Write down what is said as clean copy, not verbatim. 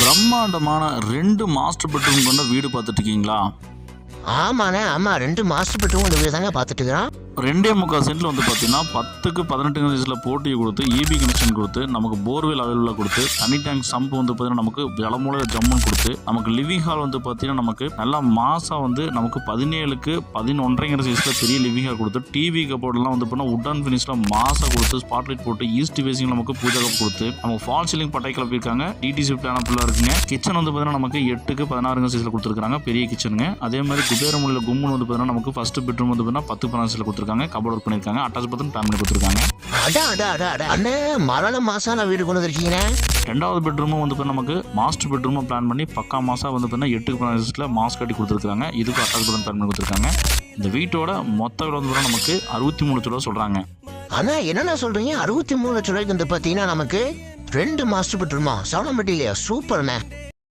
பிரம்மாண்டமான 2 master bedroom கொண்ட வீடு பார்த்துட்டு இருக்கீங்களா? ஆமாண்ணே, ஆமா 2 மாஸ்டர் பெட்ரூம் இந்த வீடு தாங்க பார்த்துட்டு இருக்கிறோம். 2.25 சென்ட்ல வந்து பார்த்தீங்கன்னா 10க்கு 18 சைஸில் போட்டியை கொடுத்து இபி கனெக்ஷன் கொடுத்து நமக்கு போர்வெல் அவைலபிளாக கொடுத்து தனி டேங்க் சம்ப் வந்து பார்த்தீங்கன்னா நமக்கு ஜலமூல ஜம்முன்னு கொடுத்து நமக்கு லிவிங் ஹால் வந்து பார்த்தீங்கன்னா நமக்கு நல்லா மாதம் வந்து நமக்கு 17க்கு 11.5 சைஸில் பெரிய லிவிங் ஹால் கொடுத்து டிவி கபோர்ட்லாம் வந்து பார்த்தீங்கன்னா உட் அண்ட் ஃபினிஷில் மாதம் கொடுத்து ஸ்பாட்லைட் போட்டு ஈஸ்ட் ஃபேஸிங் நமக்கு பூஜை கப் கொடுத்து நமக்கு ஃபால் சீலிங் பட்டை கிளப்பியிருக்காங்க. டிடிசி பிளானப்பில் இருக்குங்க. கிச்சன் வந்து பார்த்தீங்கன்னா நமக்கு 8க்கு 16 சைஸில் கொடுத்துருக்காங்க பெரிய கிச்சனுங்க. அதே மாதிரி குபேரமுள்ள கும்முன்னு வந்து பார்த்தீங்கன்னா நமக்கு ஃபர்ஸ்ட் பெட்ரூம் வந்து பார்த்தீங்கன்னா 10 சைஸில் கொடுத்துருக்காங்க. கபோர்ட் ஒர்க் பண்ணிருக்காங்க. அட்டாச் பாத்ரூம் ஃபேமிலி கொடுத்துருக்காங்க. அண்ணே மரண மாசான வீடு கொண்டு வந்திருக்கீங்க. 2வது பெட்ரூமும் வந்து நமக்கு மாஸ்டர் பெட்ரூமும் பிளான் பண்ணி பக்கா மாசம் வந்து பார்த்தீங்கன்னா 8க்கு 16 சைஸில் மாஸ் கட்டி கொடுத்துருக்காங்க. இதுக்கு அட்டாச் பாத்ரூம் ஃபேமிலி கொடுத்துருக்காங்க. இந்த வீட்டோட மொத்த விலை வந்து நமக்கு 63 லட்ச ரூபா சொல்றாங்க. ஆனா என்னென்ன சொல்றீங்க? 63 லட்சம் ரூபாய்க்கு வந்து பாத்தீங்கன்னா நமக்கு 2 மாஸ்டர் பெட்ரூமா? சவுண்ட் இல்லையா? சூப்பர்ண்ணே.